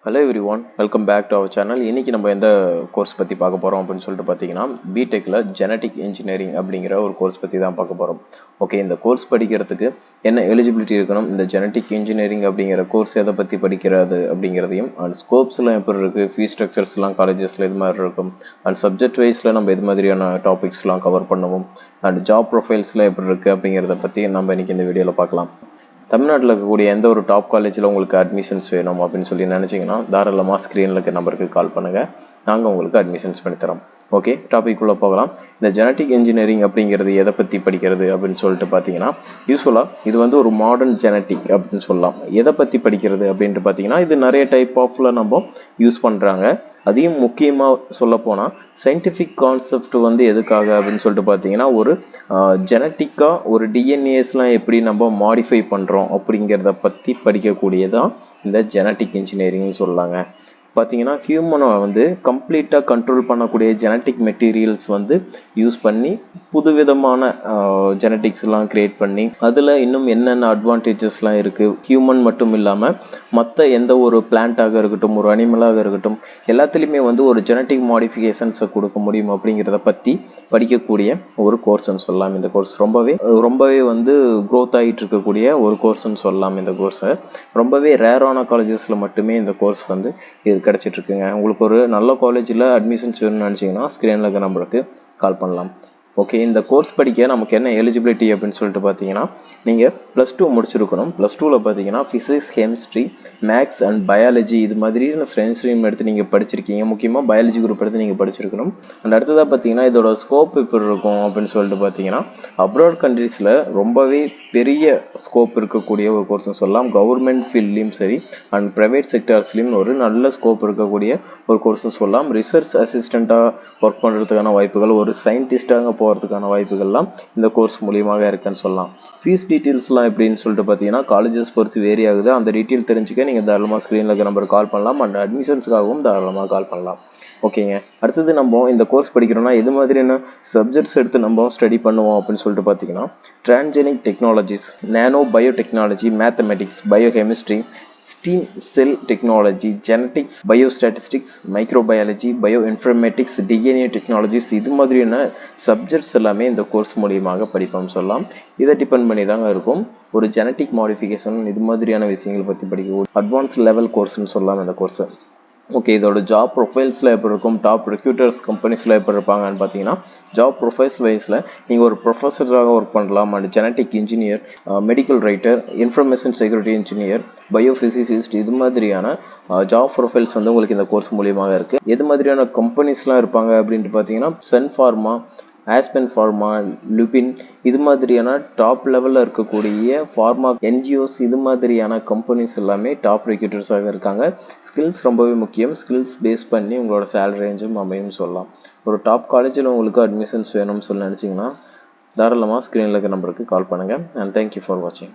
Hello everyone, welcome back to our channel. இன்றைக்கி நம்ம எந்த கோர்ஸ் பற்றி பார்க்க போகிறோம் அப்படின்னு சொல்லிட்டு பார்த்தீங்கன்னா, பிடெக்கில் ஜெனட்டிக் இன்ஜினியரிங் அப்படிங்கிற ஒரு கோர்ஸ் பற்றி தான் பார்க்க போகிறோம். ஓகே, இந்த கோர்ஸ் படிக்கிறதுக்கு என்ன எலிஜிபிலிட்டி இருக்கணும், இந்த ஜெனட்டிக் இன்ஜினியரிங் அப்படிங்கிற கோர்ஸ் எதை பற்றி படிக்கிறது அப்படிங்கிறதையும், அண்ட் ஸ்கோப்ஸ்லாம் எப்படி இருக்குது, ஃபீஸ் ஸ்ட்ரக்சர்ஸ்லாம் காலேஜஸில் இது மாதிரி இருக்கும், அண்ட் சப்ஜெக்ட் வைஸில் நம்ம இது மாதிரியான டாபிக்ஸ்லாம் கவர் பண்ணுவோம், அண்ட் ஜாப் ப்ரொஃபைல்ஸ்லாம் எப்படி இருக்குது அப்படிங்கிறத பற்றி நம்ம இன்றைக்கி இந்த வீடியோவில் பார்க்கலாம். தமிழ்நாட்டில் இருக்கக்கூடிய எந்த ஒரு டாப் காலேஜில் உங்களுக்கு அட்மிஷன்ஸ் வேணும் அப்படின்னு சொல்லி நினச்சிங்கன்னா தாராளமாக ஸ்க்ரீனில் இருக்க நம்பருக்கு கால் பண்ணுங்கள். நாங்கள் உங்களுக்கு அட்மிஷன்ஸ் பண்ணித்தரோம். ஓகே, டாபிக்குள்ளே போகலாம். இந்த ஜெனட்டிக் இன்ஜினியரிங் அப்படிங்கிறது எதை பற்றி படிக்கிறது அப்படின்னு சொல்லிட்டு பார்த்தீங்கன்னா, யூஸ்வலாக இது வந்து ஒரு மாடர்ன் ஜெனட்டிக் அப்படின்னு சொல்லலாம். எதை பற்றி படிக்கிறது அப்படின்ட்டு பார்த்தீங்கன்னா, இது நிறைய டைப் ஆஃபில் நம்ம யூஸ் பண்ணுறாங்க. அதையும் முக்கியமாக சொல்லப்போனால் சயின்டிஃபிக் கான்செப்ட் வந்து எதுக்காக அப்படின்னு சொல்லிட்டு பார்த்தீங்கன்னா, ஒரு ஜெனட்டிக்காக ஒரு டிஎன்ஏஸ்லாம் எப்படி நம்ம மாடிஃபை பண்ணுறோம் அப்படிங்கிறத பற்றி படிக்கக்கூடியதான் இந்த ஜெனட்டிக் இன்ஜினியரிங்னு சொல்லலாங்க. பார்த்தீங்கன்னா, ஹியூமனை வந்து கம்ப்ளீட்டாக கண்ட்ரோல் பண்ணக்கூடிய ஜெனட்டிக் மெட்டீரியல்ஸ் வந்து யூஸ் பண்ணி புதுவிதமான ஜெனட்டிக்ஸ்லாம் க்ரியேட் பண்ணி அதில் இன்னும் என்னென்ன அட்வான்டேஜஸ்லாம் இருக்குது, ஹியூமன் மட்டும் இல்லாமல் மற்ற எந்த ஒரு பிளான்ட்டாக இருக்கட்டும், ஒரு அனிமலாக இருக்கட்டும், எல்லாத்துலேயுமே வந்து ஒரு ஜெனட்டிக் மாடிஃபிகேஷன்ஸை கொடுக்க முடியும் அப்படிங்கிறத பற்றி படிக்கக்கூடிய ஒரு கோர்ஸ்ன்னு சொல்லலாம். இந்த கோர்ஸ் ரொம்பவே வந்து க்ரோத் ஆகிட்டு இருக்கக்கூடிய ஒரு கோர்ஸ்ன்னு சொல்லலாம். இந்த கோர்ஸை ரொம்பவே ரேரான காலேஜஸில் மட்டுமே இந்த கோர்ஸ் வந்து இது கிடச்சிட்ருக்குங்க. உங்களுக்கு ஒரு நல்ல காலேஜில் அட்மிஷன்ஸ் வேணும்னு நினச்சிங்கன்னா ஸ்க்ரீனில் இருக்க நம்பருக்கு கால் பண்ணலாம். ஓகே, இந்த கோர்ஸ் படிக்க நமக்கு என்ன எலிஜிபிலிட்டி அப்படின்னு சொல்லிட்டு பார்த்தீங்கன்னா, நீங்கள் +2 முடிச்சிருக்கணும். +2ல் பார்த்தீங்கன்னா physics, chemistry, maths and biology இது மாதிரியான ஸ்ட்ரீம் எடுத்து நீங்கள் படிச்சிருக்கீங்க. முக்கியமாக பயாலஜி குரூப் எடுத்து நீங்கள் படிச்சிருக்கணும். அண்ட் அடுத்ததாக பார்த்தீங்கன்னா, இதோட ஸ்கோப் எப்படி இருக்கும் அப்படின்னு சொல்லிட்டு பார்த்தீங்கன்னா, அப்ராட் கண்ட்ரீஸில் ரொம்பவே பெரிய ஸ்கோப் இருக்கக்கூடிய ஒரு கோர்ஸ்னு சொல்லலாம். கவர்மெண்ட் ஃபீல்ட்லேயும் சரி அண்ட் ப்ரைவேட் செக்டார்ஸ்லேயும் ஒரு நல்ல ஸ்கோப் இருக்கக்கூடிய ஒரு கோர்ஸ்னு சொல்லலாம். ரிசர்ச் அசிஸ்டண்ட்டாக ஒர்க் பண்ணுறதுக்கான வாய்ப்புகள், ஒரு சயின்டிஸ்டாக போகிறதுக்கான வாய்ப்புகள்லாம் இந்த கோர்ஸ் மூலியமாக இருக்குன்னு சொல்லலாம். ஃபீஸ் டீட்டெயில்ஸ்லாம் எப்படின்னு சொல்லிட்டு பார்த்தீங்கன்னா, காலேஜஸ் பொறுத்து வேரி ஆகுது. அந்த டீட்டெயில் தெரிஞ்சுக்க நீங்கள் தாராளமாக ஸ்க்ரீனில் இருக்க நம்பருக்கு கால் பண்ணலாம். அண்ட் அட்மிஷன்ஸ்க்காகவும் தாராளமாக கால் பண்ணலாம். ஓகேங்க, அடுத்தது நம்ம இந்த கோர்ஸ் படிக்கிறோம்னா எது மாதிரியான சப்ஜெக்ட்ஸ் எடுத்து நம்ம ஸ்டடி பண்ணுவோம் அப்படின்னு சொல்லிட்டு பார்த்தீங்கன்னா, transgenic technologies, nano biotechnology, mathematics, biochemistry, stem cell technology, genetics, biostatistics, microbiology, bio informatics, DNA technologies இது மாதிரியான சப்ஜெக்ட்ஸ் எல்லாமே இந்த கோர்ஸ் மூலியமாக படிப்போம்னு சொல்லலாம். இதை டிபெண்ட் பண்ணி தாங்க இருக்கும் ஒரு ஜெனட்டிக் மாடிஃபிகேஷன் இது மாதிரியான விஷயங்களை பற்றி படிக்க அட்வான்ஸ் லெவல் கோர்ஸ்ன்னு சொல்லலாம் இந்த கோர்ஸை. ஓகே, இதோட ஜாப் ப்ரொஃபைல்ஸில் எப்படி இருக்கும், டாப் ரெக்ரூட்டர்ஸ் கம்பெனிஸில் எப்படி இருப்பாங்கன்னு பார்த்தீங்கன்னா, ஜாப் ப்ரொஃபைல்ஸ் வைஸில் நீங்கள் ஒரு ப்ரொஃபஸராக ஒர்க் பண்ணலாம். And genetic engineer, medical writer, information security engineer, biophysicist இது மாதிரியான ஜாப் ப்ரொஃபைல்ஸ் வந்து உங்களுக்கு இந்த கோர்ஸ் மூலியமாக இருக்குது. எது மாதிரியான கம்பெனிஸ்லாம் இருப்பாங்க அப்படின்ட்டு பார்த்தீங்கன்னா, Sun pharma, aspen pharma, Lupin இது மாதிரியான டாப் லெவலில் இருக்கக்கூடிய ஃபார்மா என்ஜிஓஸ் இது மாதிரியான கம்பெனிஸ் எல்லாமே டாப் ரெக்ரூட்டர்ஸாக இருக்காங்க. ஸ்கில்ஸ் ரொம்பவே முக்கியம். ஸ்கில்ஸ் பேஸ் பண்ணி உங்களோட சேலரி ரேஞ்சும் அமையும் சொல்லலாம். ஒரு டாப் காலேஜில் உங்களுக்கு அட்மிஷன்ஸ் வேணும்னு சொல்லி நினச்சிங்கன்னா தாராளமாக ஸ்க்ரீனில் இருக்க நம்பருக்கு கால் பண்ணுங்கள். அண்ட் தேங்க்யூ ஃபார் வாட்சிங்.